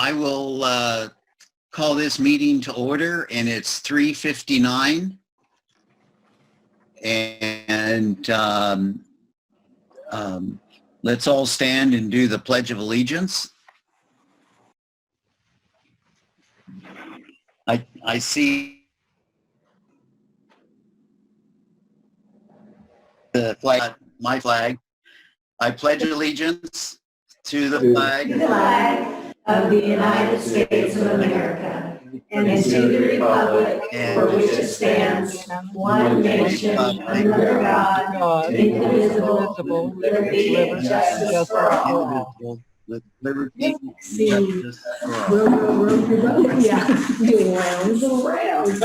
I will call this meeting to order, and it's 3:59. And let's all stand and do the Pledge of Allegiance. I see the flag, my flag. I pledge allegiance to the flag of the United States of America and to the republic for which it stands, one nation, under God, indivisible, with liberty and justice for all. With liberty and See, justice for all. yeah, round around.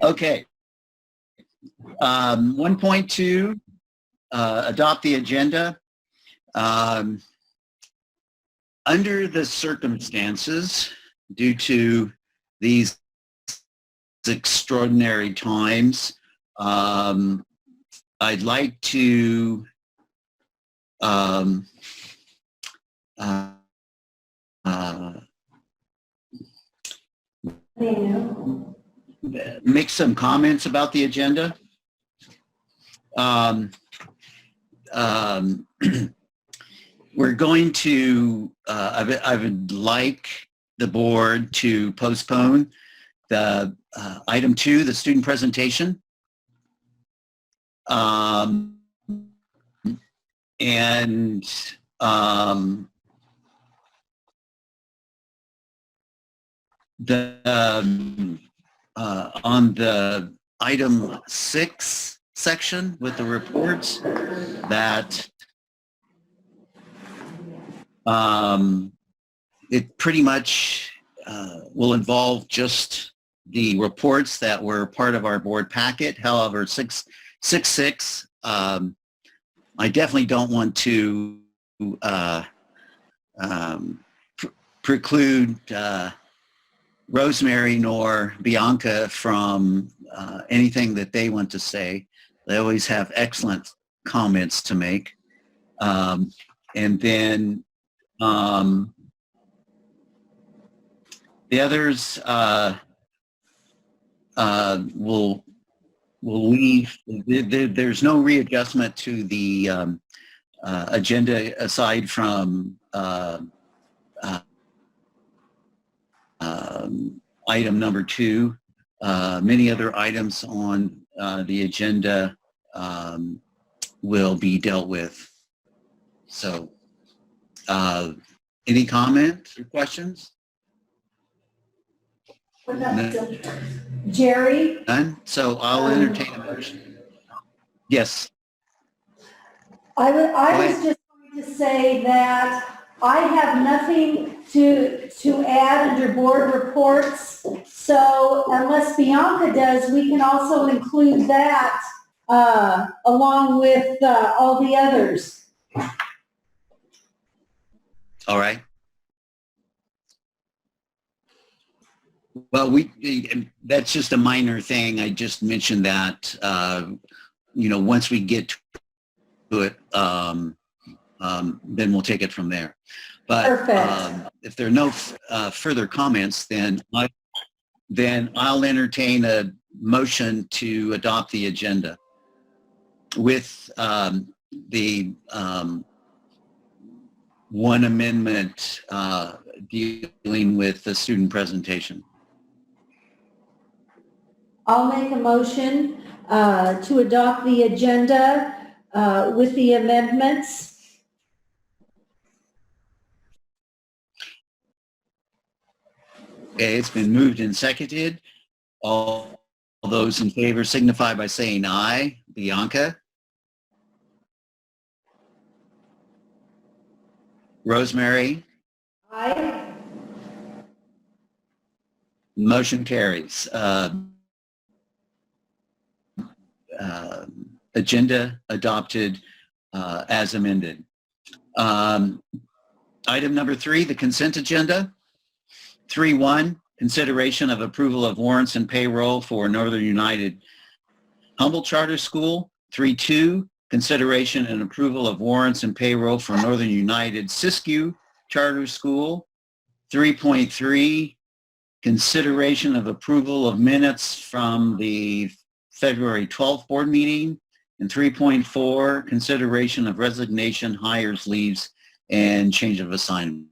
Okay. 1.2, adopt the agenda. Under the circumstances, due to these extraordinary times, I'd like to make some comments about the agenda. We're going to, I would like the board to postpone the item 2, the student presentation. On the item 6 section with the reports, that it pretty much will involve just the reports that were part of our board packet. However, 6.6, I definitely don't want to preclude Rosemary nor Bianca from anything that they want to say. They always have excellent comments to make. And then the others will leave. There's no readjustment to the agenda aside from item number 2. Many other items on the agenda will be dealt with. So, any comments or questions? No. Jerry? None? So I'll entertain a motion. Yes. I was just going to say that I have nothing to add under board reports. So unless Bianca does, we can also include that along with all the others. All right. Well, that's just a minor thing. I just mentioned that, once we get to it, then we'll take it from there. But if there are no further comments, then I'll entertain a motion to adopt the agenda with the one amendment dealing with the student presentation. I'll make a motion to adopt the agenda with the amendments. Okay, it's been moved and seconded. All those in favor signify by saying aye. Bianca? Rosemary? Aye. Motion carries. Agenda adopted as amended. Item number 3, the consent agenda. 3.1, consideration of approval of warrants and payroll for Northern United Humboldt Charter School. 3.2, consideration and approval of warrants and payroll for Northern United Siskiyou Charter School. 3.3, consideration of approval of minutes from the February 12th board meeting. And 3.4, consideration of resignation, hires, leaves, and change of assignments.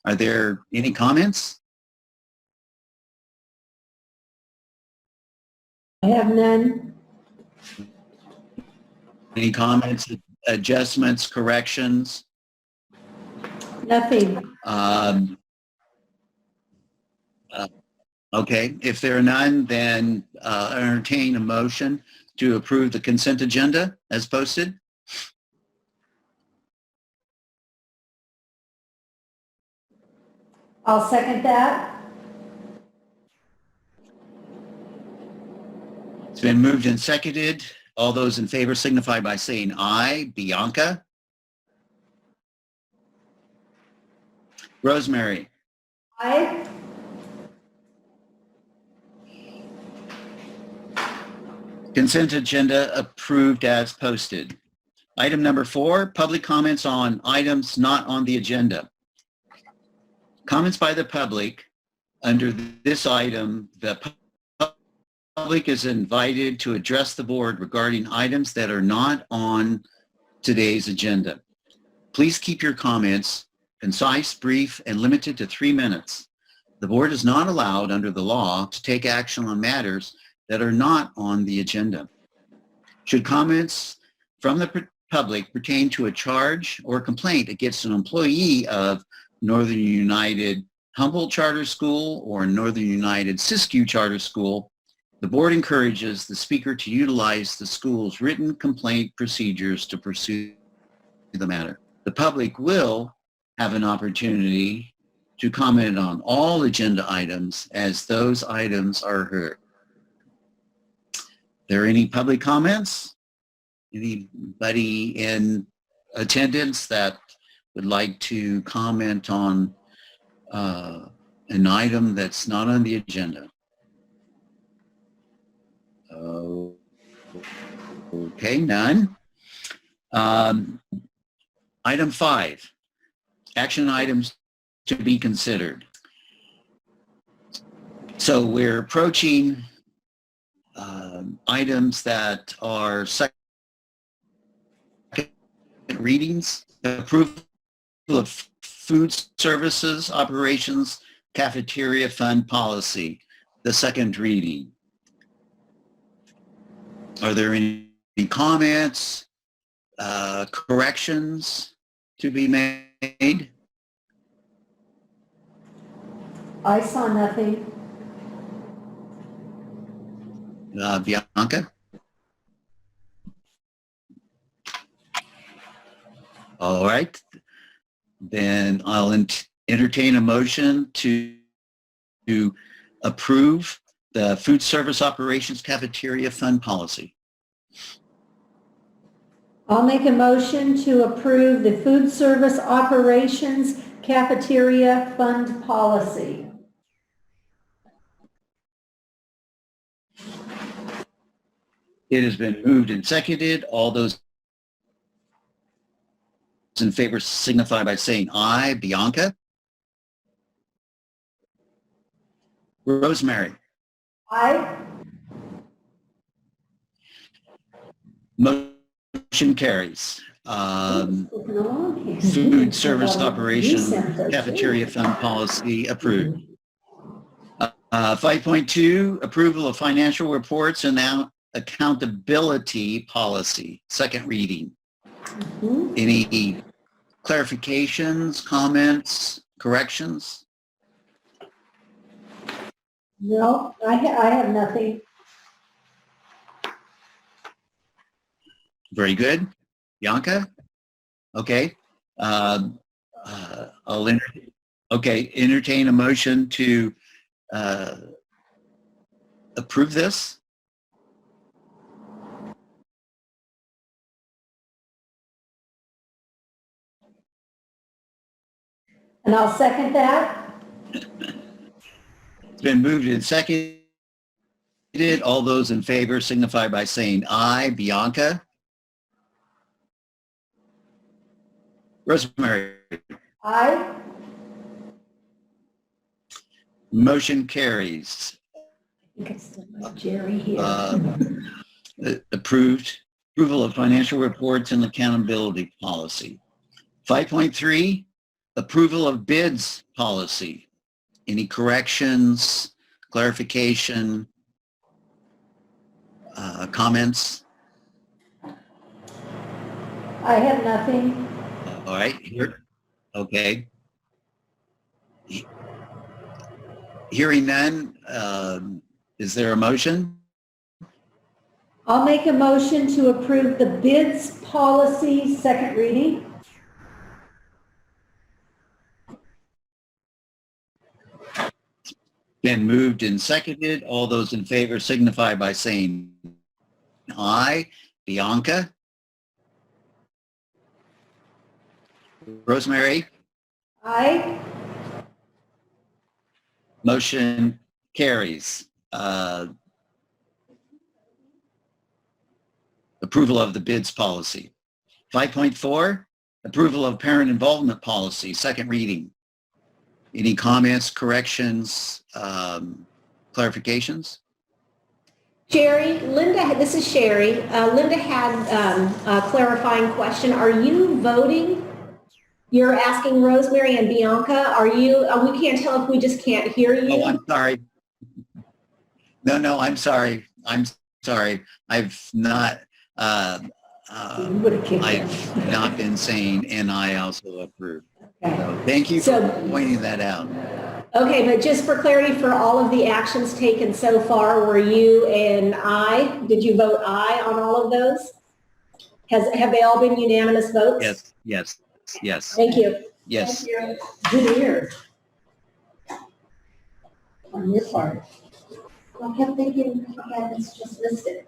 Are there any comments? I have none. Any comments, adjustments, corrections? Nothing. Okay, if there are none, then entertain a motion to approve the consent agenda as posted. I'll second that. It's been moved and seconded. All those in favor signify by saying aye. Bianca? Rosemary? Aye. Consent agenda approved as posted. Item number 4, public comments on items not on the agenda. Comments by the public. Under this item, the public is invited to address the board regarding items that are not on today's agenda. Please keep your comments concise, brief, and limited to 3 minutes. The board is not allowed under the law to take action on matters that are not on the agenda. Should comments from the public pertain to a charge or complaint against an employee of Northern United Humboldt Charter School or Northern United Siskiyou Charter School, the board encourages the speaker to utilize the school's written complaint procedures to pursue the matter. The public will have an opportunity to comment on all agenda items as those items are heard. Are there any public comments? Anybody in attendance that would like to comment on an item that's not on the agenda? Okay, none. Item 5, action items to be considered. So we're approaching items that are second readings. Approval of food services operations cafeteria fund policy, the second reading. Are there any comments, corrections to be made? I saw nothing. Bianca? All right. Then I'll entertain a motion to approve the food service operations cafeteria fund policy. I'll make a motion to approve the food service operations cafeteria fund policy. It has been moved and seconded. All those in favor signify by saying aye. Bianca? Rosemary? Aye. Motion carries. Food service operation cafeteria fund policy approved. 5.2, approval of financial reports and accountability policy, second reading. Any clarifications, comments, corrections? No, I have nothing. Very good. Bianca? Okay. I'll entertain a motion to approve this. And I'll second that. It's been moved and seconded. All those in favor signify by saying aye. Bianca? Rosemary. Aye. Motion carries. I think I still have Jerry here. Approval of financial reports and accountability policy. 5.3, approval of bids policy. Any corrections, clarification, comments? I have nothing. All right, here, okay. Hearing none, is there a motion? I'll make a motion to approve the bids policy, second reading. Been moved and seconded. All those in favor signify by saying aye. Bianca? Rosemary? Aye. Motion carries. Approval of the bids policy. 5.4, approval of parent involvement policy, second reading. Any comments, corrections, clarifications? Sherry, Linda, this is Sherry. Linda had a clarifying question. Are you voting? You're asking Rosemary and Bianca, are you, we can't tell if we just can't hear you. Oh, I'm sorry. No, I'm sorry. I've not, I've not been saying, and I also approve. Okay. So thank you for pointing that out. Okay, but just for clarity, for all of the actions taken so far, were you and I, did you vote aye on all of those? Have they all been unanimous votes? Yes. Thank you. Yes. Good ears. On your part. I kept thinking, Kevin's just missed it.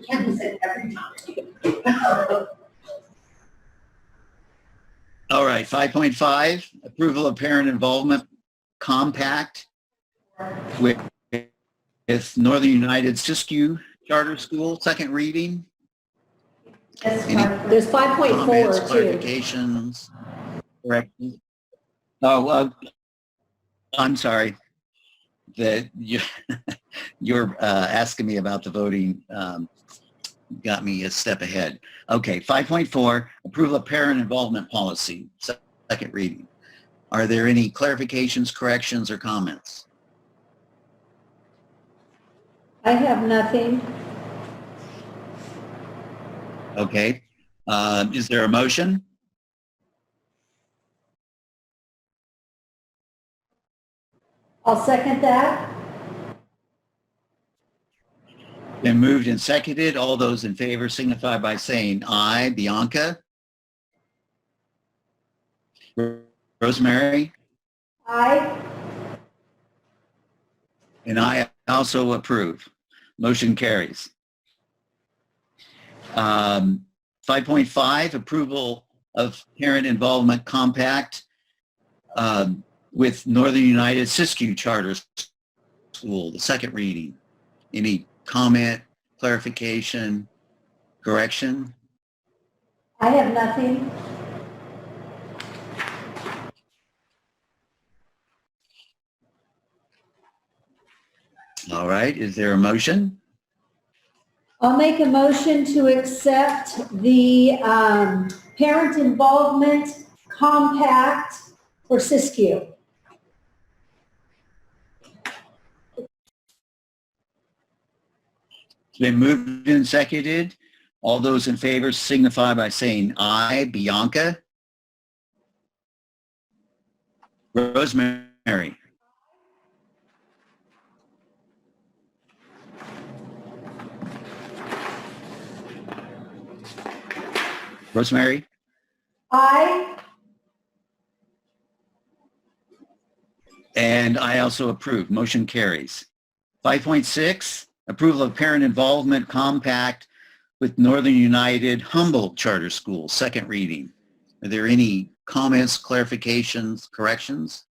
Kevin said every time. All right, 5.5, approval of parent involvement compact with Northern United Siskiyou Charter School, second reading. There's 5.4 Comments, too. clarifications, corrections? Oh, I'm sorry that you're asking me about the voting. Got me a step ahead. Okay, 5.4, approval of parent involvement policy, second reading. Are there any clarifications, corrections, or comments? I have nothing. Okay, is there a motion? I'll second that. Been moved and seconded. All those in favor signify by saying aye. Bianca? Rosemary? Aye. And I also approve. Motion carries. 5.5, approval of parent involvement compact with Northern United Siskiyou Charter School, the second reading. Any comment, clarification, correction? I have nothing. All right, is there a motion? I'll make a motion to accept the parent involvement compact for Siskiyou. It's been moved and seconded. All those in favor signify by saying aye. Bianca? Rosemary? Rosemary? Aye. And I also approve. Motion carries. 5.6, approval of parent involvement compact with Northern United Humboldt Charter School, second reading. Are there any comments, clarifications, corrections?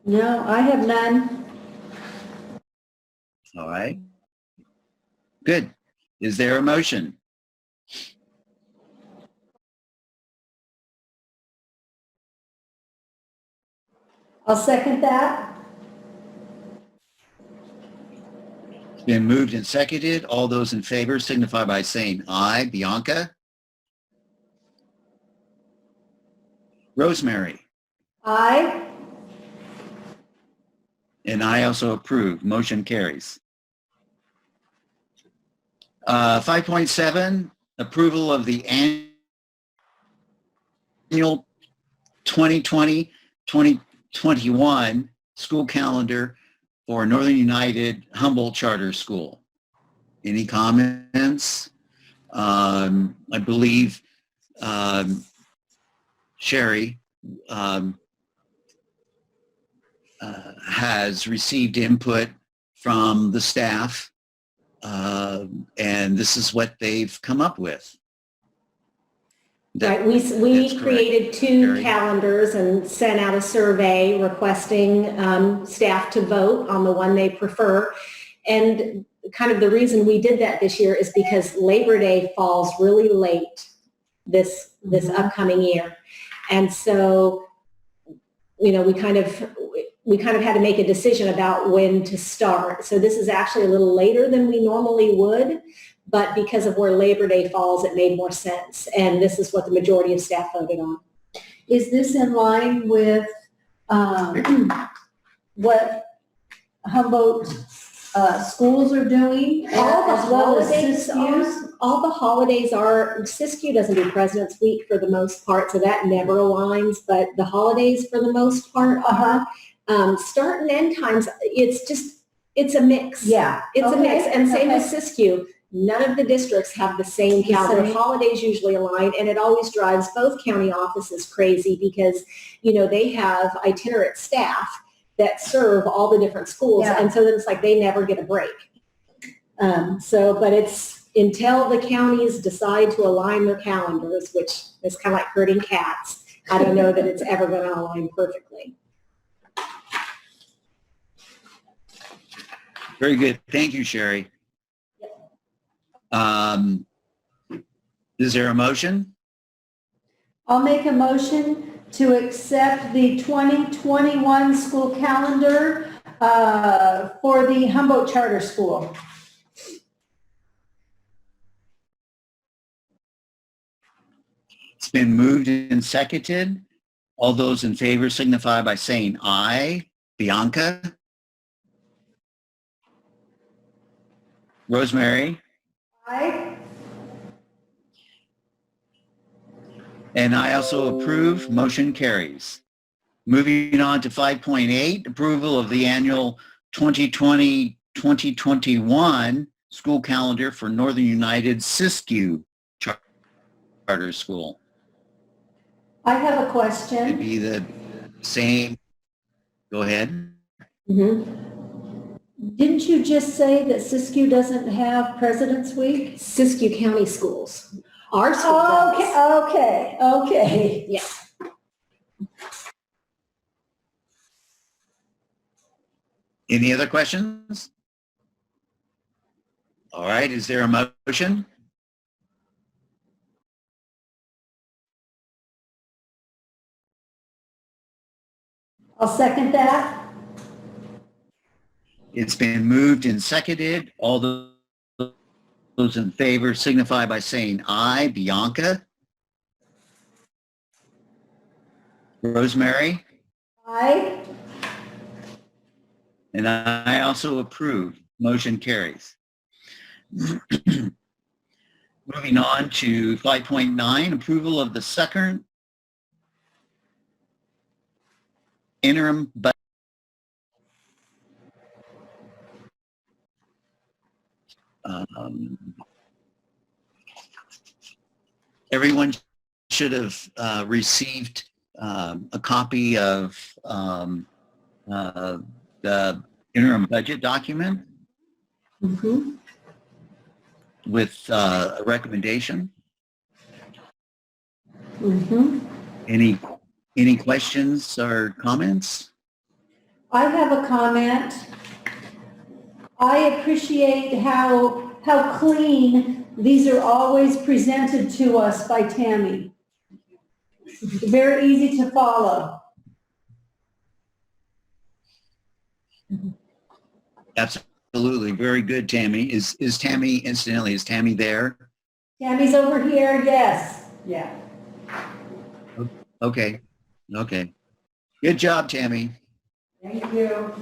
No, I have none. All right. Good. Is there a motion? I'll second that. It's been moved and seconded. All those in favor signify by saying aye. Bianca? Rosemary? Aye. And I also approve. Motion carries. 5.7, approval of the annual 2020-2021 school calendar for Northern United Humboldt Charter School. Any comments? I believe Sherry has received input from the staff, and this is what they've come up with. Right, we that's created two Sherry. calendars and sent out a survey requesting staff to vote on the one they prefer. And kind of the reason we did that this year is because Labor Day falls really late this upcoming year. And so, you know, we kind of had to make a decision about when to start. So this is actually a little later than we normally would, but because of where Labor Day falls, it made more sense. And this is what the majority of staff voted on. Is this in line with what Humboldt schools are doing, as well as Siskiyou? All the holidays are, Siskiyou doesn't do President's Week for the most part, so that never aligns, but the holidays for the most part are. Start and end times, it's a mix. Yeah. It's a mix, and same with Siskiyou. None of the districts have the same calendar. Same. Holidays usually align, and it always drives both county offices crazy because, you know, they have itinerant staff that serve all the different schools, Yeah. and so then it's like they never get a break. But it's until the counties decide to align their calendars, which is kind of like herding cats. I don't know that it's ever going to align perfectly. Very good. Thank you, Sherry. Is there a motion? I'll make a motion to accept the 2021 school calendar for the Humboldt Charter School. It's been moved and seconded. All those in favor signify by saying aye. Bianca? Rosemary? Aye. And I also approve. Motion carries. Moving on to 5.8, approval of the annual 2020-2021 school calendar for Northern United Siskiyou Charter School. I have a It'd question. be the same. Go ahead. Mm-hmm. Didn't you just say that Siskiyou doesn't have President's Week? Siskiyou County Schools. Our school does. Okay. Yeah. Any other questions? All right, is there a motion? I'll second that. It's been moved and seconded. All those in favor signify by saying aye. Bianca? Rosemary? Aye. And I also approve. Motion carries. Moving on to 5.9, approval of the second interim budget. Everyone should have received a copy of the interim budget document Mm-hmm. with a recommendation. Mm-hmm. Any questions or comments? I have a comment. I appreciate how clean these are always presented to us by Tammy. Very easy to follow. Absolutely. Very good, Tammy. Is Tammy, incidentally, is Tammy there? Tammy's over here, yes. Yeah. Okay. Okay. Good job, Tammy. Thank you.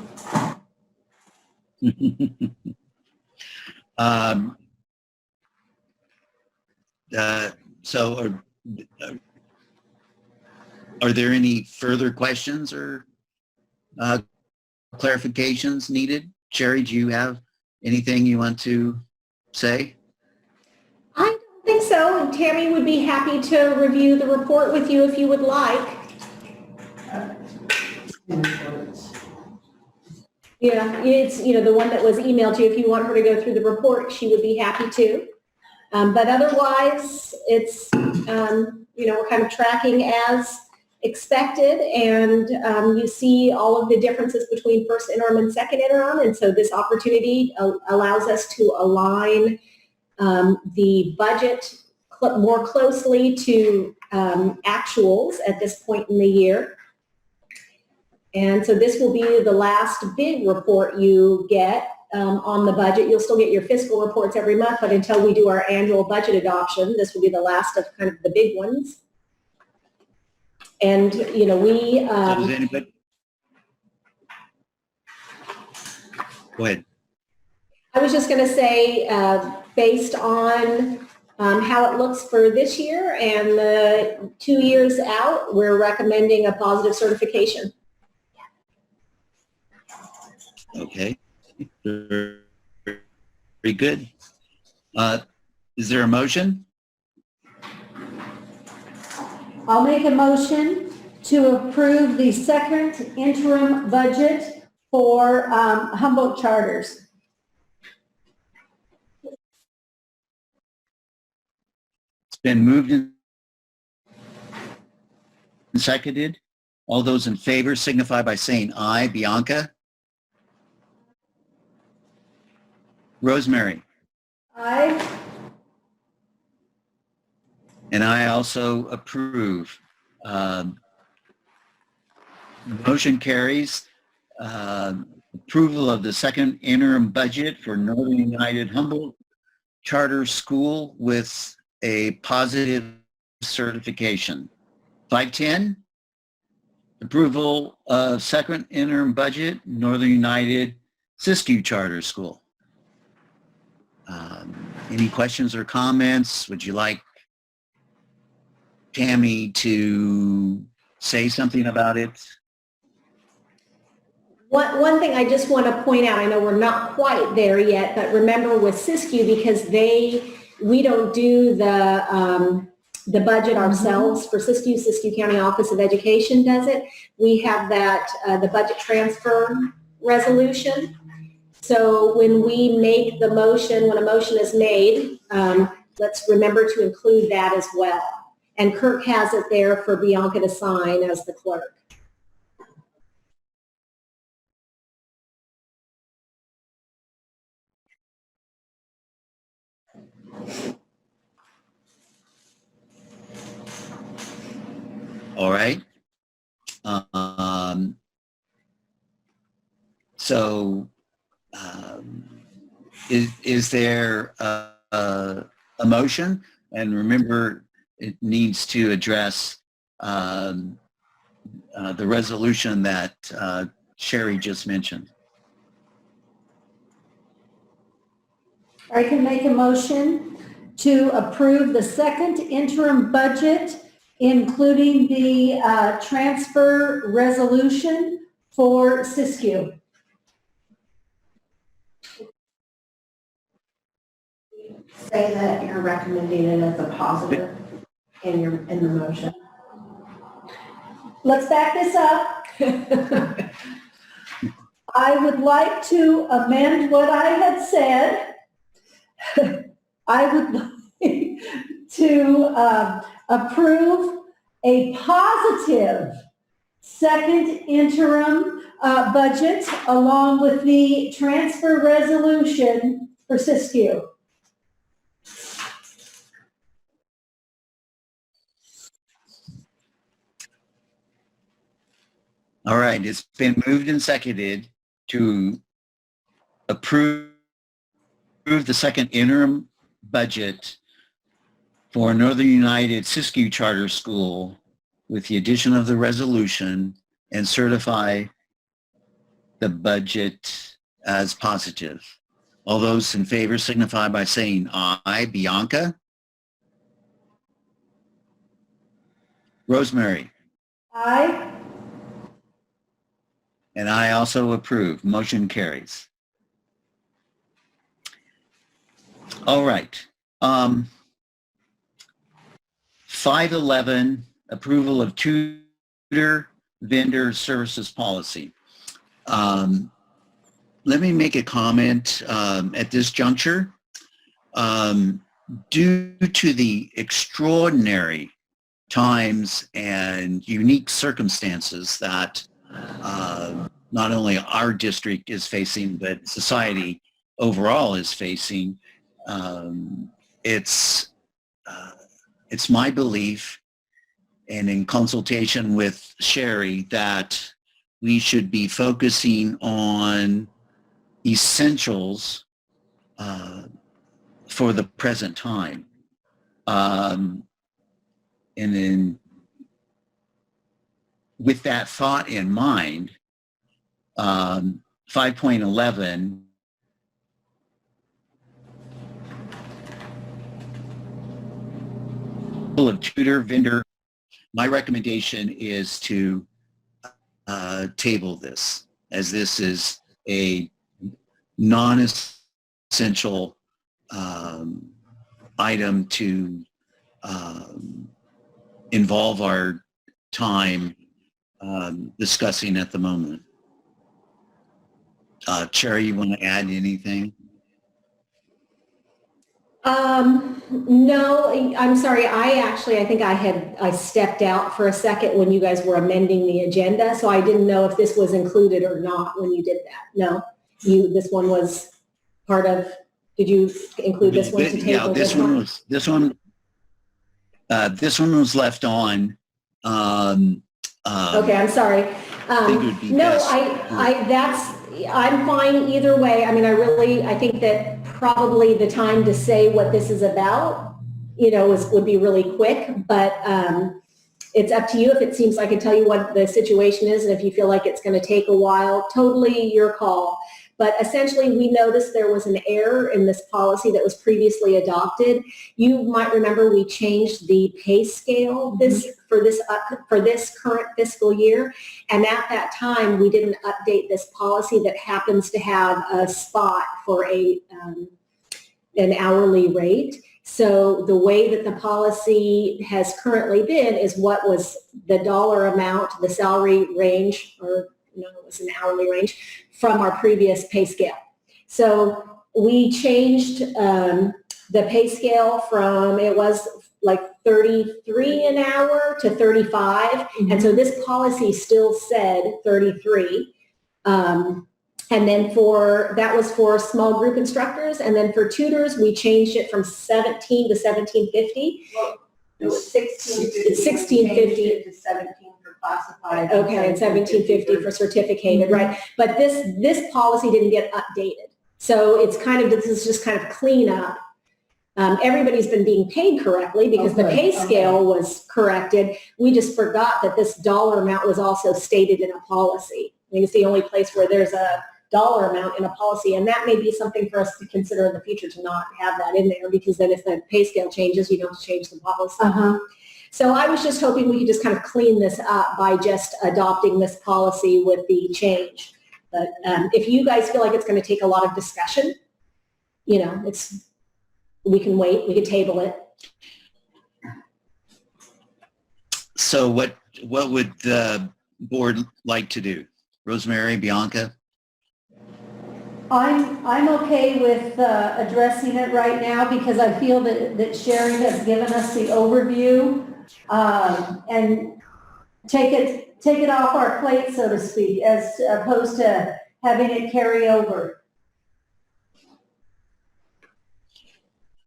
um, so are there any further questions or clarifications needed? Sherry, do you have anything you want to say? I don't think so. And Tammy would be happy to review the report with you if you would like. Yeah, it's, you know, the one that was emailed to you. If you want her to go through the report, she would be happy to. But otherwise, it's, you know, we're kind of tracking as expected, and you see all of the differences between first interim and second interim. And so this opportunity allows us to align the budget more closely to actuals at this point in the year. And so this will be the last big report you get on the budget. You'll still get your fiscal reports every month, but until we do our annual budget adoption, this will be the last of kind of the big ones. And, you know, we... Does anybody... Go ahead. I was just going to say, based on how it looks for this year and the 2 years out, we're recommending a positive certification. Okay. Very good. Is there a motion? I'll make a motion to approve the second interim budget for Humboldt charters. It's been moved and seconded. All those in favor signify by saying aye. Bianca? Rosemary? Aye. And I also approve. Motion carries. Approval of the second interim budget for Northern United Humboldt Charter School with a positive certification. 510, approval of second interim budget, Northern United Siskiyou Charter School. Any questions or comments? Would you like Tammy to say something about it? One thing I just want to point out, I know we're not quite there yet, but remember with Siskiyou, because we don't do the budget ourselves for Siskiyou. Siskiyou County Office of Education does it. We have that, the budget transfer resolution. So when we make the motion, when a motion is made, let's remember to include that as well. And Kirk has it there for Bianca to sign as the clerk. All right. Is there a motion? And remember, it needs to address the resolution that Sherry just mentioned. I can make a motion to approve the second interim budget, including the transfer resolution for Siskiyou. Say that you're recommending it as a positive in the motion. Let's back this up. I would like to amend what I had said. I would like to approve a positive second interim budget along with the transfer resolution for Siskiyou. All right, it's been moved and seconded to approve the second interim budget for Northern United Siskiyou Charter School with the addition of the resolution and certify the budget as positive. All those in favor signify by saying aye. Bianca? Rosemary? Aye. And I also approve. Motion carries. All right. 511, approval of tutor vendor services policy. Let me make a comment at this juncture. Due to the extraordinary times and unique circumstances that not only our district is facing, but society overall is facing, it's my belief, and in consultation with Sherry, that we should be focusing on essentials for the present time. And then with that thought in mind, 5.11 of tutor vendor, my recommendation is to table this, as this is a non-essential item to involve our time discussing at the moment. Cherry, you want to add anything? No, I'm sorry. I think I stepped out for a second when you guys were amending the agenda, so I didn't know if this was included or not when you did that. No, this one was part of, did you include this one to table? Yeah, this one was left on. Okay, I'm sorry. I'm fine either way. I mean, I think that probably the time to say what this is about, would be really quick, but it's up to you. If it seems like I can tell you what the situation is, and if you feel like it's going to take a while, totally your call. But essentially, we noticed there was an error in this policy that was previously adopted. You might remember we changed the pay scale for this current fiscal year, and at that time we didn't update this policy that happens to have a spot for an hourly rate. So the way that the policy has currently been is what was the dollar amount, the salary range, or no, it was an hourly range from our previous pay scale. So we changed the pay scale from, it was like 33 an hour to 35. Mm-hmm. And so this policy still said 33. And then that was for small group instructors. And then for tutors, we changed it from 17 to 1750. Well, it was 1650 to 17 for classified. Okay, and 1750 for certificated, mm-hmm. Right? But this policy didn't get updated. So this is just kind of cleanup. Everybody's been being paid correctly because the pay scale was corrected. We just forgot that this dollar amount was also stated in a policy. I mean, it's the only place where there's a dollar amount in a policy, and that may be something for us to consider in the future, to not have that in there, because then if the pay scale changes, you don't change the policy. Uh-huh. So I was just hoping we could just kind of clean this up by just adopting this policy with the change. But if you guys feel like it's going to take a lot of discussion, we can wait, we can table it. So what would the board like to do? Rosemary, Bianca? I'm okay with addressing it right now, because I feel that Sherry has given us the overview, and take it off our plate, so to speak, as opposed to having it carry over.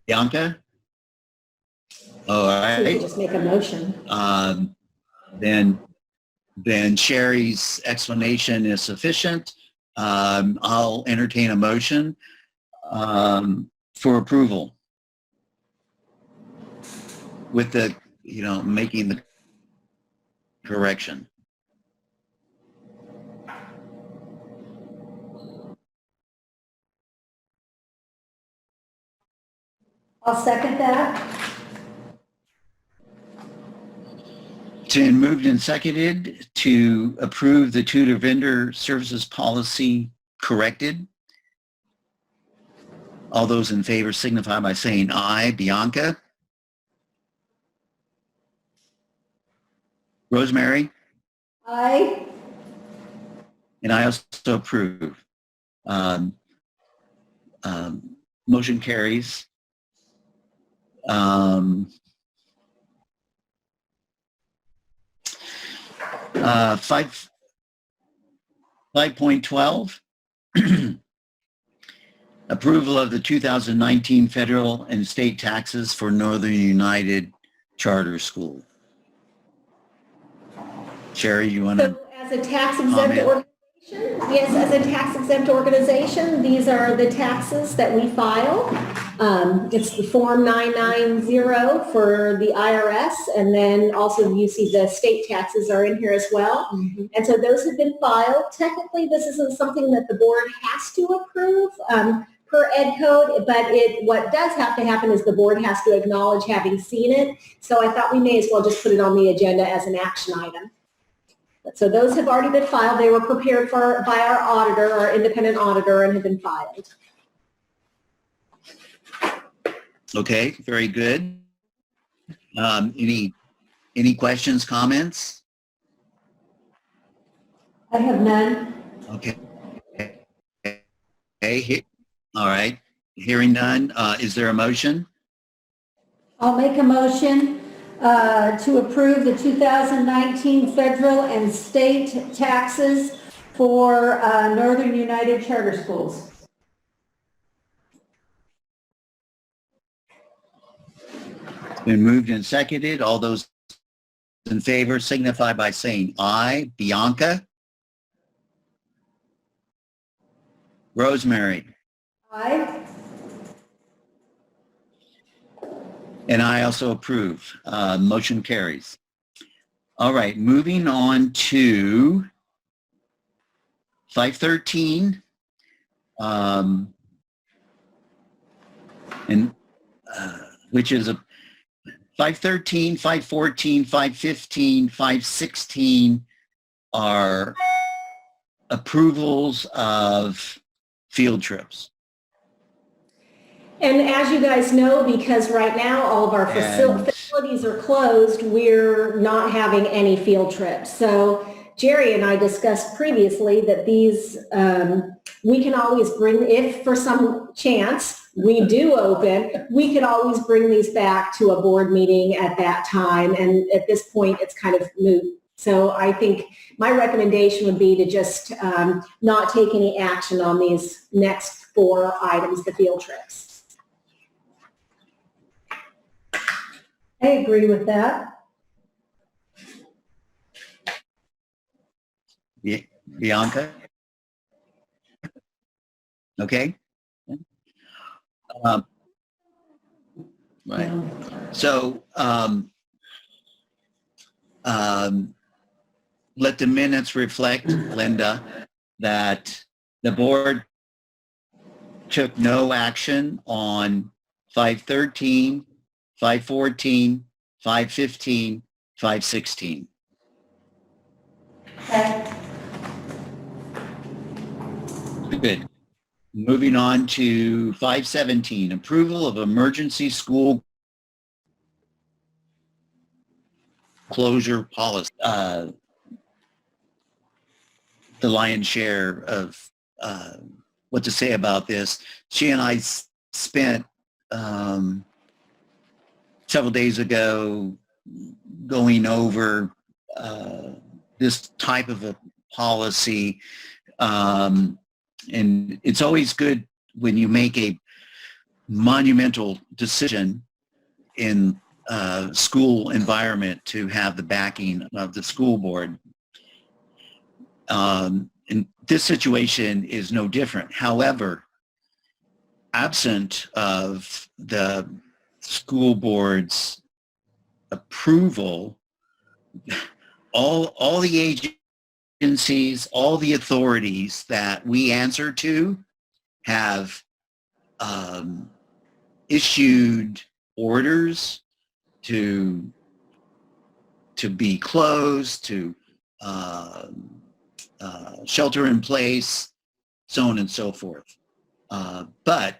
Bianca? All right. So you can just make a motion. Then Sherry's explanation is sufficient. I'll entertain a motion for approval with the, making the correction. I'll second that. It's been moved and seconded to approve the tutor vendor services policy corrected. All those in favor signify by saying aye. Bianca? Rosemary? Aye. And I also approve. Motion carries. 5.12, approval of the 2019 federal and state taxes for Northern United Charter School. Sherry, you want to? So as a tax exempt Comment. organization, yes, as a tax exempt organization, these are the taxes that we file. It's the Form 990 for the IRS, and then also you see the state taxes are in here as well. Mm-hmm. And so those have been filed. Technically, this isn't something that the board has to approve per ed code, but what does have to happen is the board has to acknowledge having seen it. So I thought we may as well just put it on the agenda as an action item. So those have already been filed. They were prepared by our auditor, our independent auditor, and have been filed. Okay, very good. Any questions, comments? I have none. Okay. All right. Hearing none. Is there a motion? I'll make a motion to approve the 2019 federal and state taxes for Northern United Charter Schools. It's been moved and seconded. All those in favor signify by saying aye. Bianca? Rosemary? Aye. And I also approve. Motion carries. All right, moving on to 513, which is a 513, 514, 515, 516 are approvals of field trips. And as you guys know, because right now all of our facilities are closed, we're not having any field trips. So Jerry and I discussed previously that these, we can always bring, if for some chance we do open, we could always bring these back to a board meeting at that time. And at this point, it's kind of moot. So I think my recommendation would be to just not take any action on these next 4 items, the field trips. I agree with that. Bianca? Okay. Right. So let the minutes reflect, Linda, that the board took no action on 513, 514, 515, 516. Okay. Good. Moving on to 517, approval of emergency school closure policy. The lion's share of what to say about this. She and I spent several days ago going over this type of a policy. And it's always good when you make a monumental decision in a school environment to have the backing of the school board. And this situation is no different. However, absent of the school board's approval, all the agencies, all the authorities that we answer to have issued orders to be closed, to shelter in place, so on and so forth. But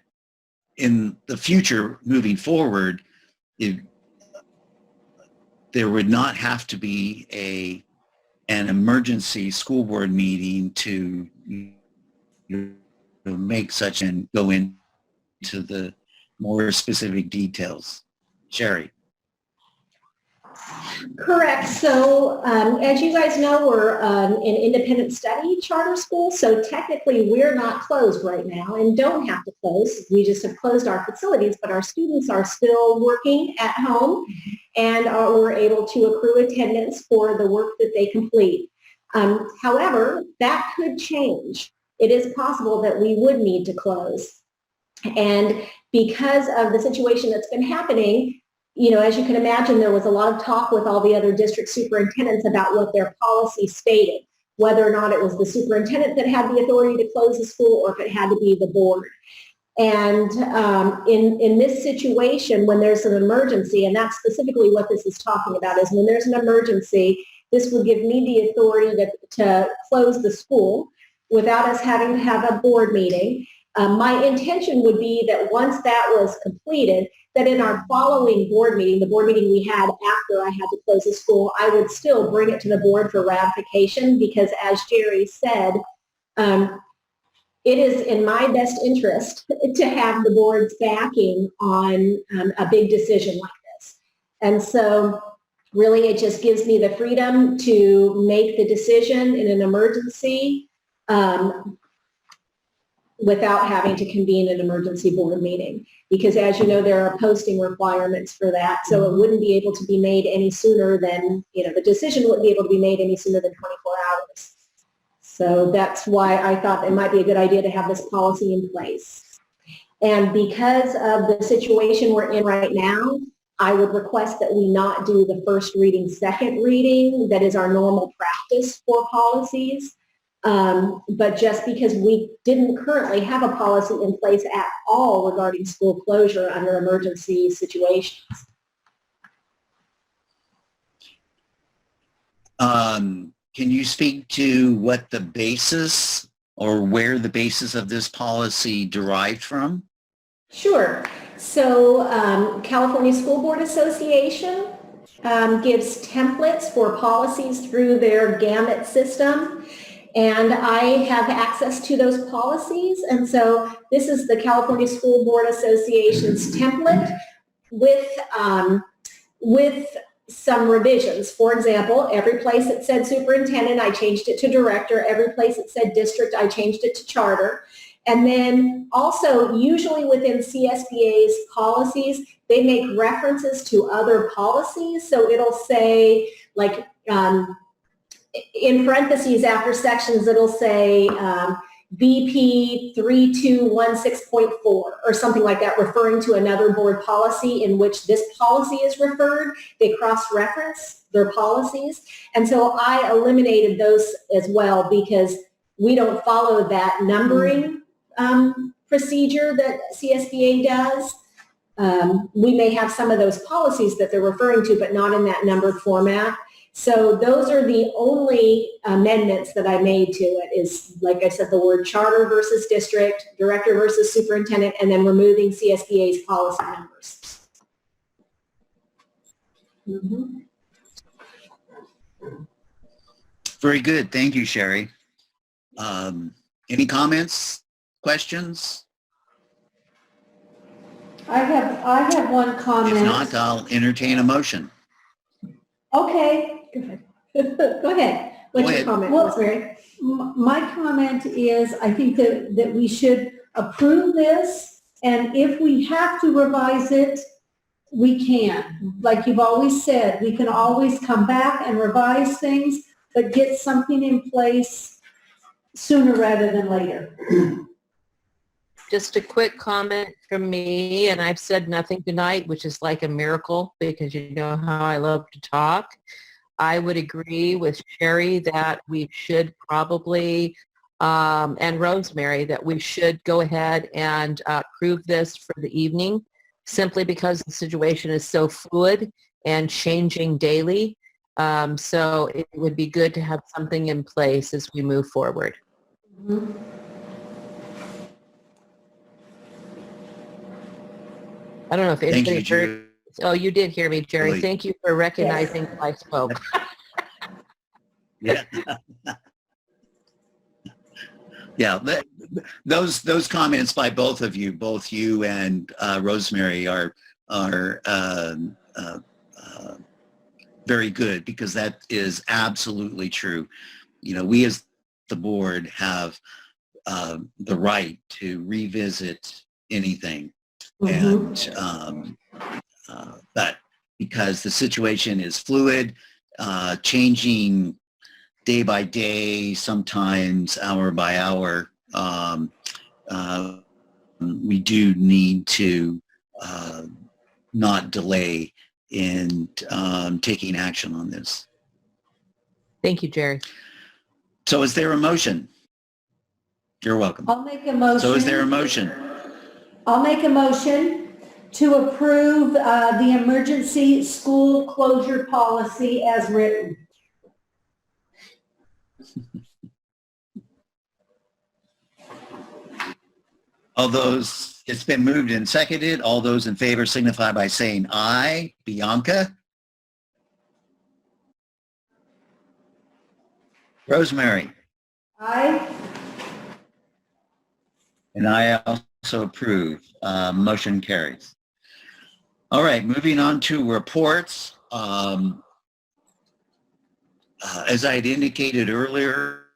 in the future, moving forward, there would not have to be an emergency school board meeting to make such and go into the more specific details. Sherry. Correct. So as you guys know, we're an independent study charter school. So technically we're not closed right now and don't have to close. We just have closed our facilities, but our students are still working at home and we're able to accrue attendance for the work that they complete. However, that could change. It is possible that we would need to close. And because of the situation that's been happening, you know, as you can imagine, there was a lot of talk with all the other district superintendents about what their policy stated, whether or not it was the superintendent that had the authority to close the school or if it had to be the board. And in this situation, when there's an emergency, and that's specifically what this is talking about, is when there's an emergency, this would give me the authority to close the school without us having to have a board meeting. My intention would be that once that was completed, that in our following board meeting, the board meeting we had after I had to close the school, I would still bring it to the board for ratification because, as Jerry said, it is in my best interest to have the board's backing on a big decision like this. And so really it just gives me the freedom to make the decision in an emergency without having to convene an emergency board meeting. Because as you know, there are posting requirements for that. So it wouldn't be able to be made any sooner than, you know, the decision wouldn't be able to be made any sooner than 24 hours. So that's why I thought it might be a good idea to have this policy in place. And because of the situation we're in right now, I would request that we not do the first reading, second reading. That is our normal practice for policies. But just because we didn't currently have a policy in place at all regarding school closure under emergency situations. Can you speak to what the basis or where the basis of this policy derived from? Sure. So California School Board Association gives templates for policies through their gamut system. And I have access to those policies. And so this is the California School Board Association's template with some revisions. For example, every place it said superintendent, I changed it to director. Every place it said district, I changed it to charter. And then also, usually within CSBA's policies, they make references to other policies. So it'll say, like, in parentheses after sections, it'll say BP 3216.4 or something like that, referring to another board policy in which this policy is referred. They cross-reference their policies. And so I eliminated those as well because we don't follow that numbering procedure that CSBA does. We may have some of those policies that they're referring to, but not in that numbered format. So those are the only amendments that I made to it is, like I said, the word charter versus district, director versus superintendent, and then removing CSBA's policy numbers. Mm-hmm. Very good. Thank you, Sherry. Any comments, questions? I have one comment. If not, I'll entertain a motion. Okay. Go ahead. What's your comment, Rosemary? My comment is I think that we should approve this, and if we have to revise it, we can. Like you've always said, we can always come back and revise things, but get something in place sooner rather than later. Just a quick comment from me, and I've said nothing tonight, which is like a miracle because you know how I love to talk. I would agree with Sherry that we should probably, and Rosemary, that we should go ahead and approve this for the evening, simply because the situation is so fluid and changing daily. So it would be good to have something in place as we move forward. Mhm. I don't know if Thank anybody you, heard. Oh, you did hear me, Jerry. Julie. Thank you for recognizing that I spoke. Yeah. Yeah, those comments by both of you, both you and Rosemary, are very good, because that is absolutely true. You know, we as the board have the right to revisit anything, and but because the situation is fluid, changing day by day, sometimes hour by hour, we do need to not delay in taking action on this. Thank you, Jerry. So is there a motion? You're welcome. I'll make a motion. So is there a motion? I'll make a motion to approve the emergency school closure policy as written. All those, it's been moved and seconded. All those in favor signify by saying aye. Bianca? Rosemary? Aye. And I also approve. Motion carries. All right, moving on to reports. As I had indicated earlier,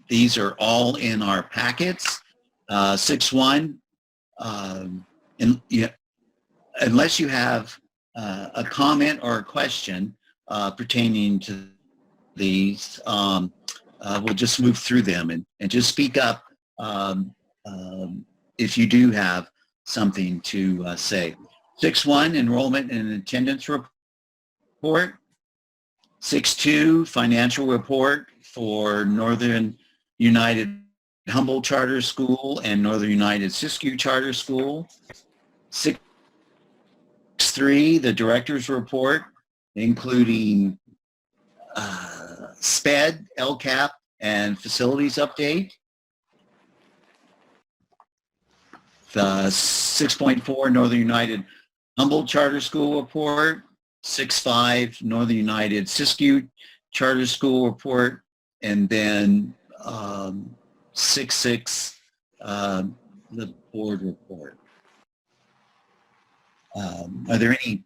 these are all in our packets. 6.1, unless you have a comment or a question pertaining to these, we'll just move through them and just speak up if you do have something to say. 6.1, enrollment and attendance report. 6.2, financial report for Northern United Humboldt Charter School and Northern United Siskiyou Charter School. 6.3, the director's report, including SPED, LCAP, and facilities update. The 6.4, Northern United Humboldt Charter School report. 6.5, Northern United Siskiyou Charter School report. And then 6.6, the board report. Are there any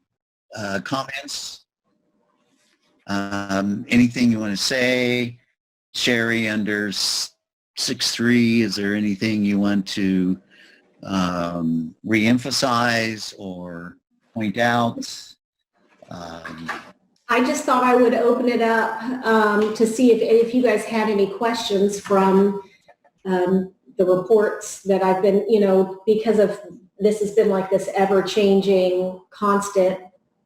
comments? Anything you want to say? Sherry, under 6.3, is there anything you want to re-emphasize or point out? I just thought I would open it up to see if you guys had any questions from the reports that I've been, because of this has been like this ever-changing, constant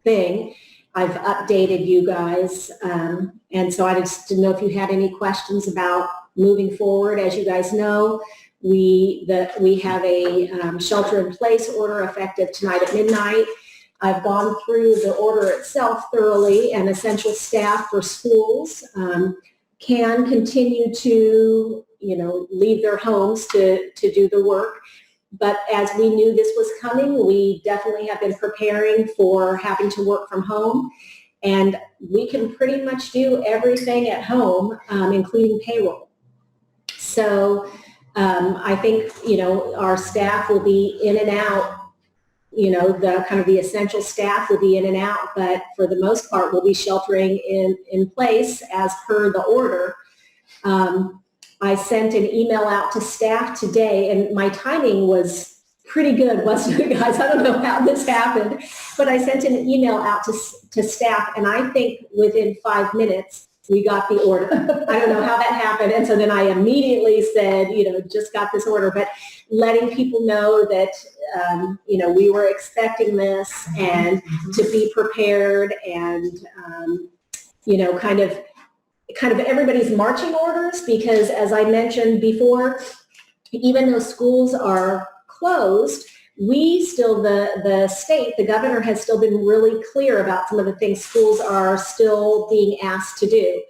thing. I've updated you guys, and so I just didn't know if you had any questions about moving forward. As you guys know, we have a shelter-in-place order effective tonight at midnight. I've gone through the order itself thoroughly, and essential staff for schools can continue to, leave their homes to do the work. But as we knew this was coming, we definitely have been preparing for having to work from home. And we can pretty much do everything at home, including payroll. So I think, our staff will be in and out. The kind of the essential staff will be in and out, but for the most part, we'll be sheltering in place as per the order. I sent an email out to staff today, and my timing was pretty good, wasn't it, guys? I don't know how this happened, but I sent an email out to staff, and I think within 5 minutes, we got the order. I don't know how that happened. And so then I immediately said, just got this order, but letting people know that, we were expecting this and to be prepared and, kind of everybody's marching orders, because as I mentioned before, even though schools are closed, we still, the state, the governor has still been really clear about some of the things schools are still being asked to do.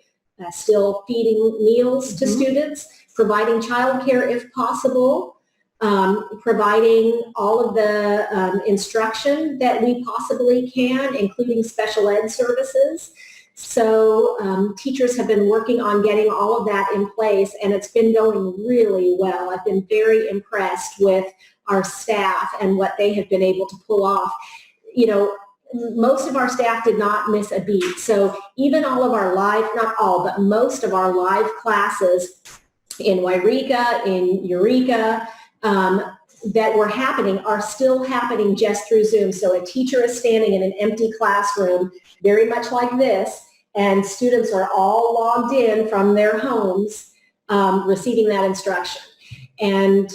Still feeding meals to students, providing childcare if possible, providing all of the instruction that we possibly can, including special ed services. So teachers have been working on getting all of that in place, and it's been going really well. I've been very impressed with our staff and what they have been able to pull off. Most of our staff did not miss a beat. So even all of our live, not all, but most of our live classes in Wairika, in Eureka, that were happening are still happening just through Zoom. So a teacher is standing in an empty classroom, very much like this, and students are all logged in from their homes, receiving that instruction. And,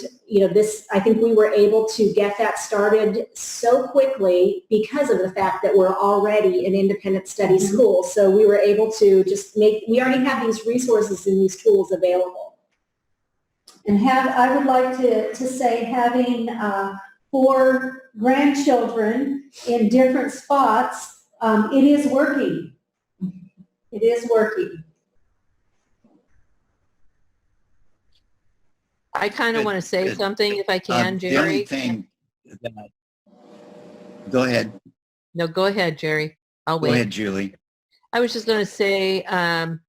I think we were able to get that started so quickly because of the fact that we're already an independent study school. So we were able to we already have these resources and these tools available. And I would like to say, having 4 grandchildren in different spots, it is working. It is working. I kind of want to say something if I can, Jerry. The only thing go ahead. No, go ahead, Jerry. I'll wait. Go ahead, Julie. I was just going to say, I'm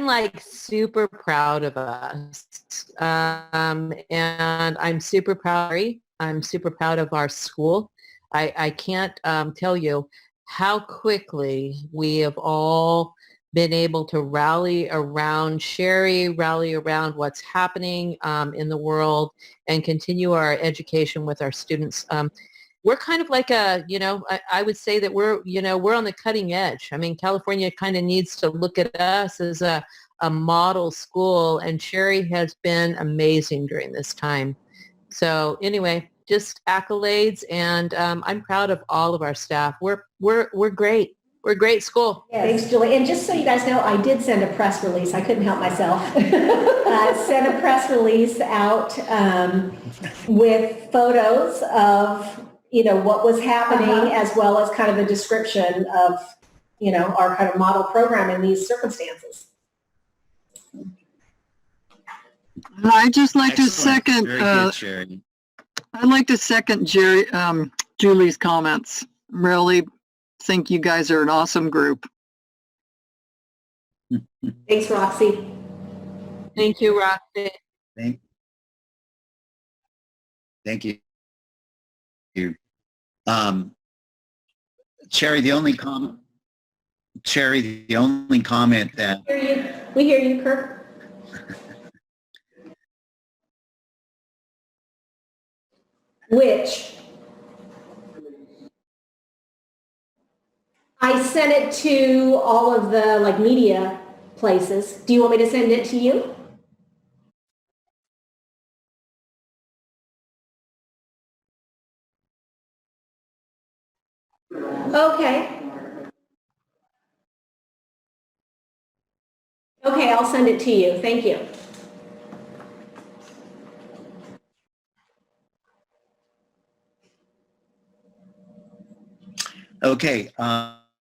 like super proud of us. And I'm super proud. I'm super proud of our school. I can't tell you how quickly we have all been able to rally around Sherry, rally around what's happening in the world, and continue our education with our students. We're kind of like I would say that we're on the cutting edge. I mean, California kind of needs to look at us as a model school, and Sherry has been amazing during this time. So anyway, just accolades, and I'm proud of all of our staff. We're great. We're a great school. Yes. Thanks, Julie. And just so you guys know, I did send a press release. I couldn't help myself. Sent a press release out with photos of, what was happening, as well as kind of a description of, our kind of model program in these circumstances. I'd just like to Excellent. second, Very good, Sherry. I'd like to second Julie's comments. Really think you guys are an awesome group. Thanks, Roxy. Thank you, Roxy. Thank you. Cherry, the only comment that We hear you, Kirk. Which? I sent it to all of the media places. Do you want me to send it to you? Okay. Okay, I'll send it to you. Thank you. Okay.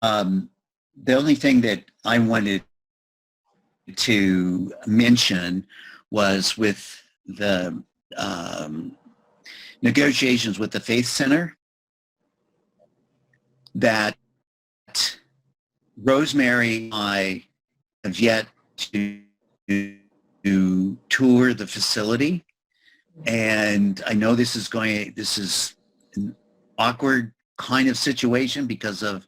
The only thing that I wanted to mention was with the negotiations with the Faith Center, that Rosemary and I have yet to tour the facility. And I know this is an awkward kind of situation because of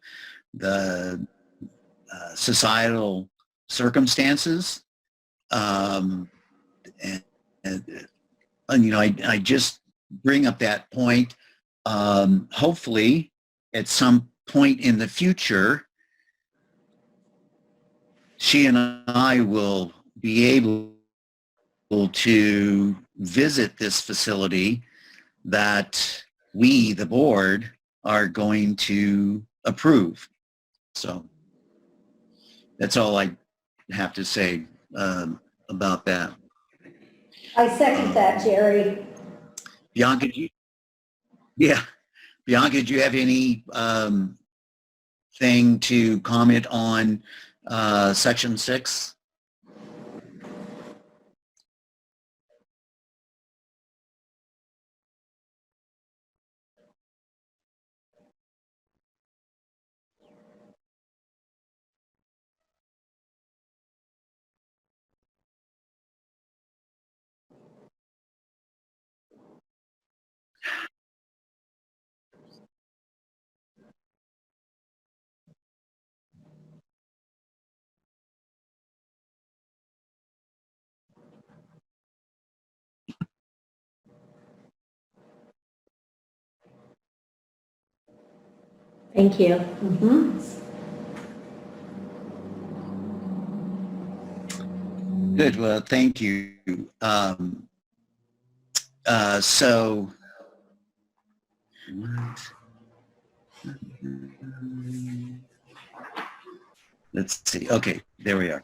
the societal circumstances. I just bring up that point. Hopefully, at some point in the future, she and I will be able to visit this facility that we, the board, are going to approve. So that's all I have to say about that. I second that, Jerry. Bianca, Bianca, do you have any thing to comment on section 6? Thank you. Good. Well, thank you. So, let's see. Okay, there we are.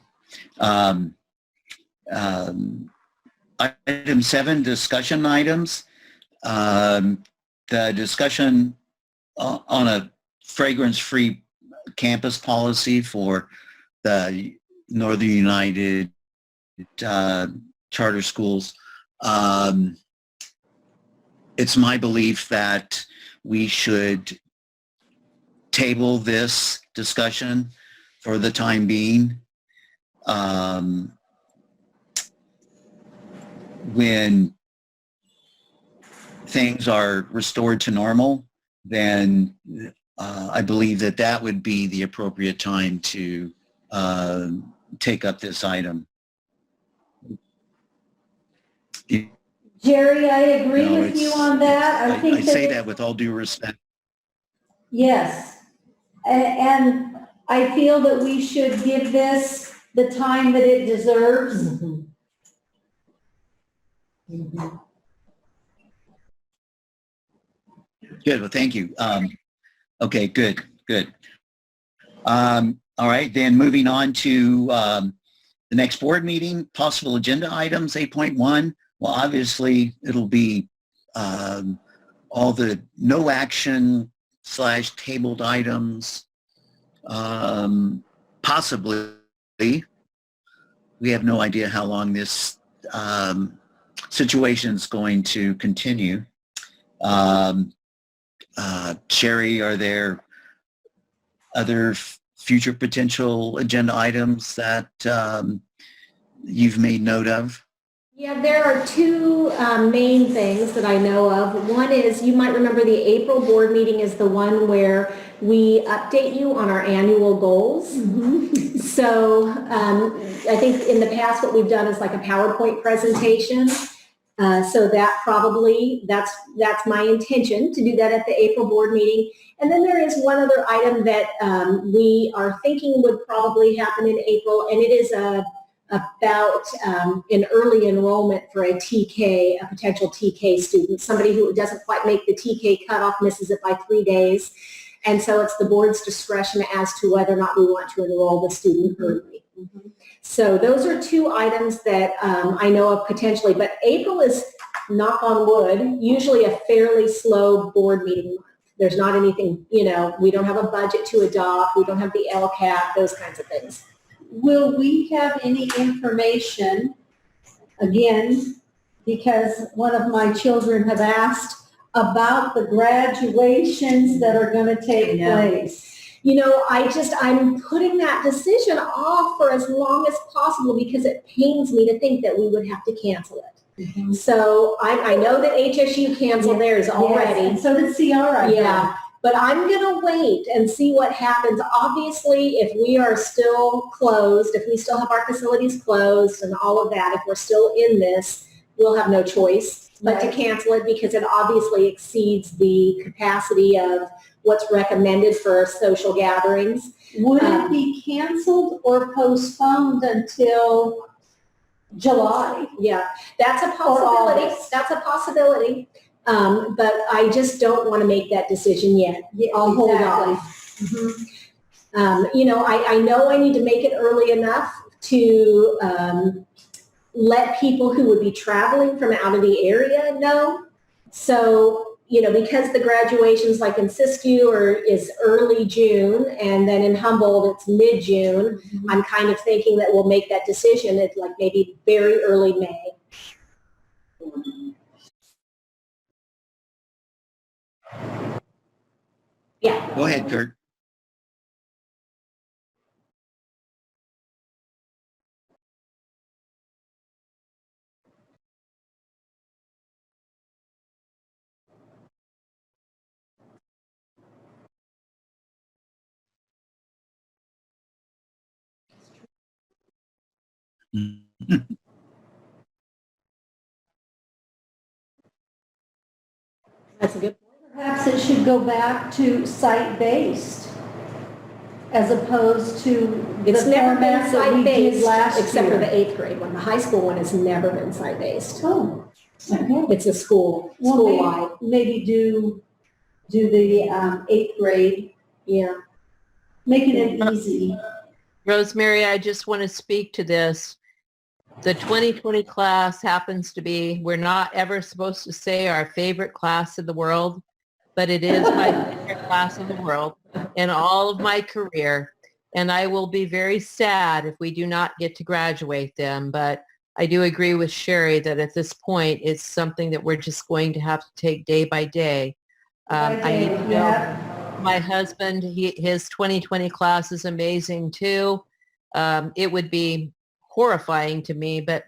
Item 7, discussion items. The discussion on a fragrance-free campus policy for the Northern United charter schools. It's my belief that we should table this discussion for the time being. When things are restored to normal, then I believe that that would be the appropriate time to take up this item. Jerry, I agree with you on that. I think I say that with all due respect. Yes. And I feel that we should give this the time that it deserves. Good. Well, thank you. Okay, good. All right, then moving on to the next board meeting, possible agenda items, 8.1. Well, obviously, it'll be all the no action / tabled items. Possibly, we have no idea how long this situation is going to continue. Sherry, are there other future potential agenda items that you've made note of? Yeah, there are two main things that I know of. One is, you might remember the April board meeting is the one where we update you on our annual goals. So I think in the past what we've done is like a PowerPoint presentation. So that probably, that's my intention to do that at the April board meeting. And then there is one other item that we are thinking would probably happen in April, and it is about an early enrollment for a TK, a potential TK student, somebody who doesn't quite make the TK cutoff, misses it by 3 days. And so it's the board's discretion as to whether or not we want to enroll the student early. So those are two items that I know of potentially, but April is, knock on wood, usually a fairly slow board meeting month. There's not anything, we don't have a budget to adopt, we don't have the LCAP, those kinds of things. Will we have any information, again, because one of my children have asked about the graduations that are going to take place? I'm putting that decision off for as long as possible because it pains me to think that we would have to cancel it. So I know that HSU canceled theirs already. Yes, and so did CR. Yeah, but I'm going to wait and see what happens. Obviously, if we are still closed, if we still have our facilities closed and all of that, if we're still in this, we'll have no choice but to cancel it because it obviously exceeds the capacity of what's recommended for social gatherings. Would it be canceled or postponed until July? Yeah, that's a possibility. August. That's a possibility. But I just don't want to make that decision yet. I'll hold off. You know, I know I need to make it early enough to let people who would be traveling from out of the area know. So, you know, because the graduations like in Siskiyou is early June, and then in Humboldt it's mid-June, I'm kind of thinking that we'll make that decision at like maybe very early May. Yeah. Go ahead, Kurt. That's a good point. Perhaps it should go back to site-based as opposed to the It's never been format that we did site-based, last except for year. the 8th grade one. The high school one has never been site-based. Oh, okay. It's a school-wide. Maybe do the 8th grade, Yeah. making it easy. Rosemary, I just want to speak to this. The 2020 class happens to be, we're not ever supposed to say our favorite class in the world, but it is my favorite class in the world in all of my career. And I will be very sad if we do not get to graduate them. But I do agree with Sherry that at this point, it's something that we're just going to have to take day by day. I know my husband, his 2020 class is amazing too. It would be horrifying to me, but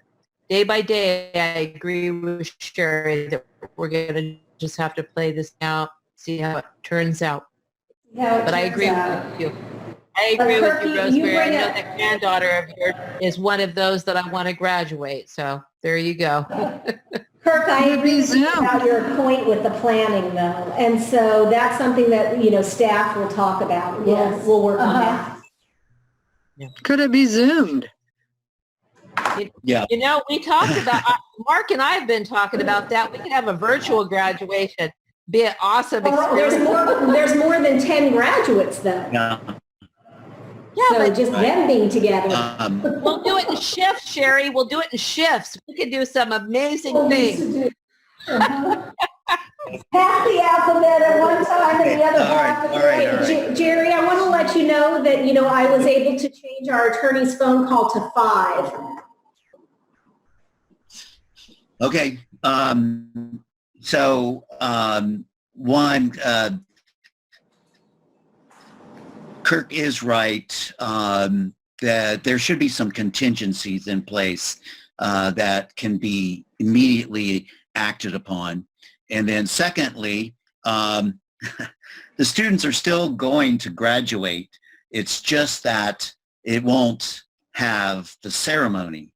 day by day, I agree with Sherry that we're going to just have to play this out, see how it turns out. But I agree with you. I agree with you, Rosemary. I know that granddaughter of yours is one of those that I want to graduate. So there you go. Kirk, I agree with you about your point with the planning though. And so that's something that, you know, staff will talk about. We'll work on that. Could it be Zoomed? Yeah. You know, we talked about, Mark and I have been talking about that. We could have a virtual graduation. Be an awesome experience. There's more than 10 graduates though. Yeah. Yeah, So but just them being together. we'll do it in shifts, Sherry. We'll do it in shifts. We could do some amazing things. Half the alphabet at one time and the other half at the other. Jerry, I want to let you know that, you know, I was able to change our attorney's phone call to 5. Okay. One, Kirk is right that there should be some contingencies in place that can be immediately acted upon. And then secondly, the students are still going to graduate. It's just that it won't have the ceremony.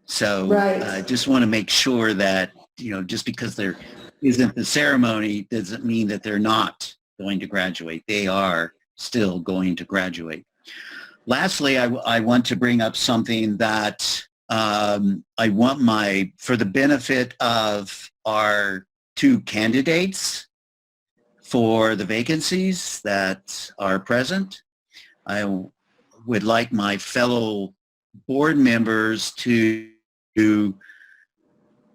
So I just want to make sure that, you know, just because there isn't the ceremony doesn't mean that they're not going to graduate. They are still going to graduate. Lastly, I want to bring up something that I want for the benefit of our 2 candidates for the vacancies that are present. I would like my fellow board members to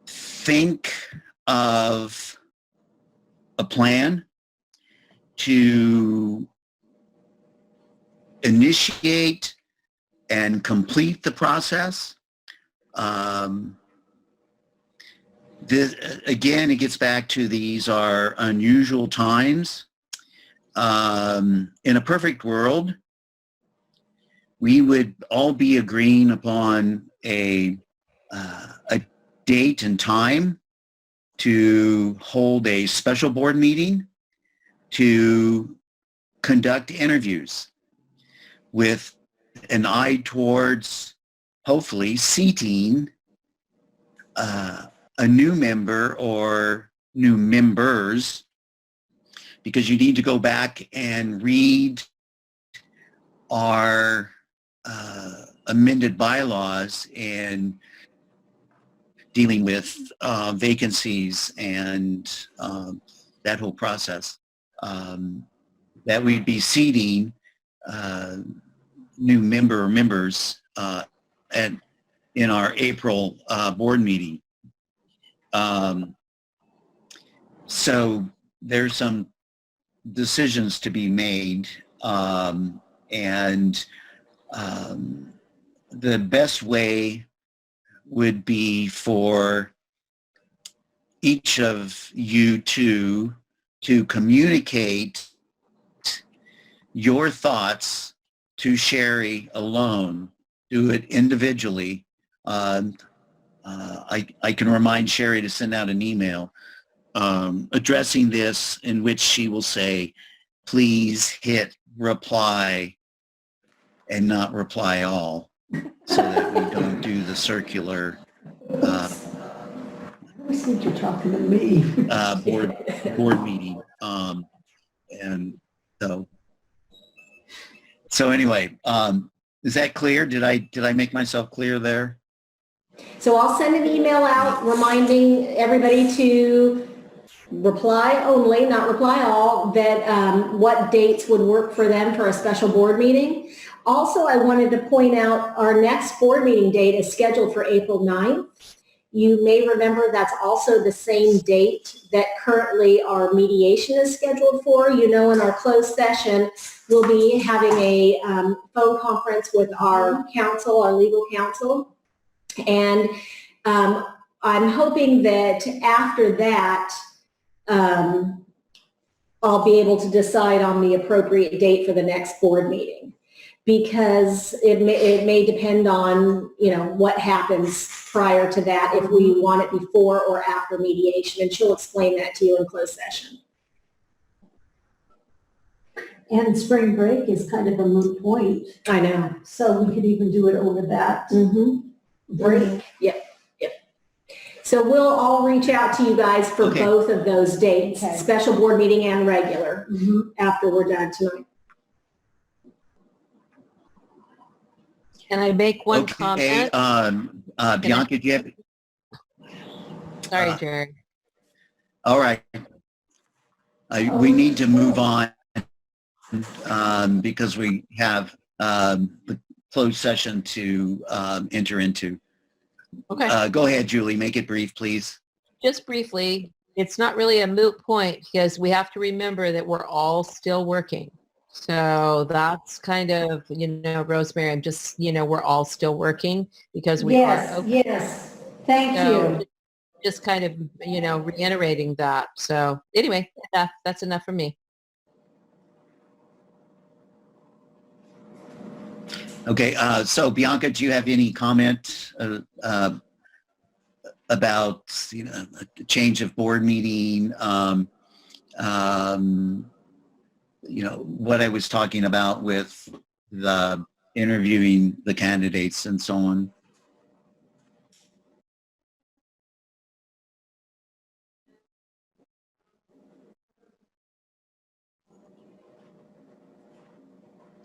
think of a plan to initiate and complete the process. Again, it gets back to these are unusual times. In a perfect world, we would all be agreeing upon a date and time to hold a special board meeting to conduct interviews with an eye towards hopefully seating a new member or new members because you need to go back and read our amended bylaws and dealing with vacancies and that whole process. That we'd be seating new members in our April board meeting. So there's some decisions to be made, and the best way would be for each of you two to communicate your thoughts to Sherry alone. Do it individually. I can remind Sherry to send out an email addressing this, in which she will say, please hit reply and not reply all, so that we don't do the circular I always think you're talking to me. board meeting. And so anyway, is that clear? Did I make myself clear there? So I'll send an email out reminding everybody to reply only, not reply all, that what dates would work for them for a special board meeting. Also, I wanted to point out our next board meeting date is scheduled for April 9th. You may remember that's also the same date that currently our mediation is scheduled for. You know, in our closed session, we'll be having a phone conference with our counsel, our legal counsel. And I'm hoping that after that, I'll be able to decide on the appropriate date for the next board meeting, because it may depend on, you know, what happens prior to that, if we want it before or after mediation, and she'll explain that to you in closed session. And spring break is kind of a moot point, I know. so we could even do it over that break. Yep. So we'll all reach out to you guys for Okay. both of those dates, Okay. special board meeting and regular, after we're done tonight. Can I make one Okay, comment? Bianca, do you have? Sorry, Jerry. All right. We need to move on because we have the closed session to enter into. Okay. Go ahead, Julie. Make it brief, please. Just briefly, it's not really a moot point, because we have to remember that we're all still working. So that's kind of, you know, Rosemary, I'm just, you know, we're all still working because we are open. Yes, thank So you. just kind of, you know, reiterating that. So anyway, that's enough for me. Okay, so Bianca, do you have any comment about, you know, a change of board meeting? You know, what I was talking about with the interviewing the candidates and so on.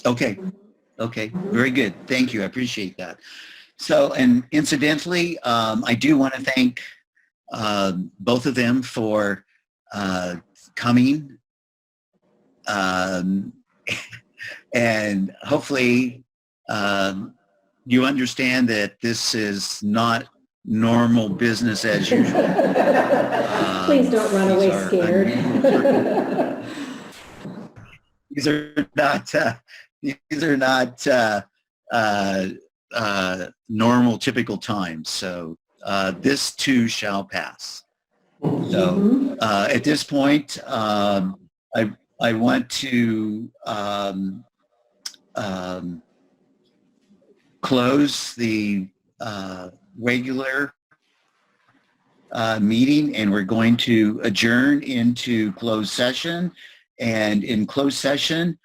Okay. Okay, very good. Thank you. I appreciate that. So, and incidentally, I do want to thank both of them for coming. And hopefully you understand that this is not normal business as usual. Please don't run away scared. These are not normal, typical times. So this too shall pass. So at this point, I want to close the regular meeting, and we're going to adjourn into closed session. And in closed session,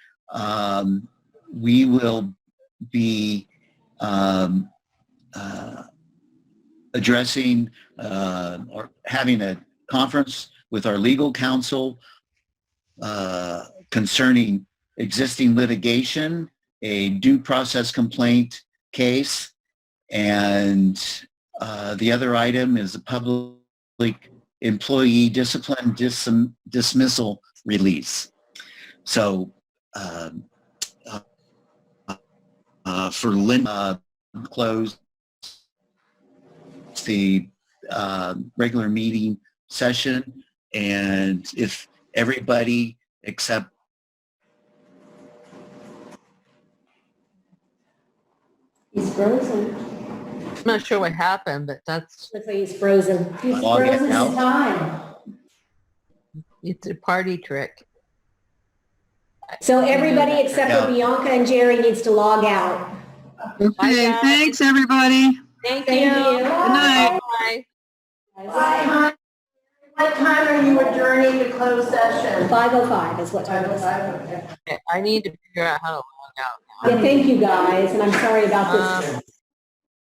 we will be addressing or having a conference with our legal counsel concerning existing litigation, a due process complaint case, and the other item is a public employee discipline dismissal release. So for Linda, close the regular meeting session, and if everybody except He's frozen. I'm not sure what happened, but Looks like he's frozen. He's Log it frozen in out. time. it's a party trick. So everybody except for Bianca and Jerry needs to log out. Okay, guys. thanks, everybody. Thank Thank you. Good night. Bye. What time are you adjourning to closed session? 5:05 is what time it is. Okay, I need to figure out how to log out now. Yeah, thank you guys, and I'm sorry about this.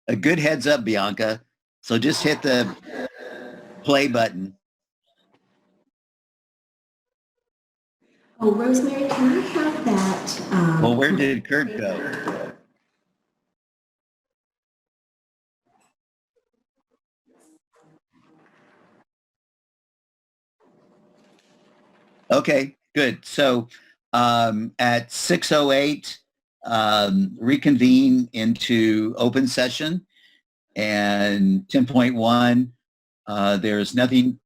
a good heads up, Bianca. So just hit the play button. Oh, Rosemary, can I have that? Well, where did Kurt go? Okay, good. So at 6:08, reconvene into open session. And 10.1, there's nothing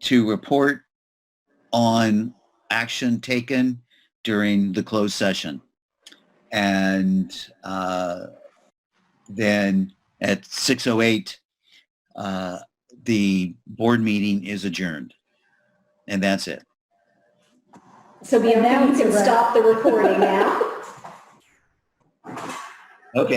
to report on action taken during the closed session. And then at 6:08, the board meeting is adjourned. And that's it. So Bianca, you can stop the recording now. Okay.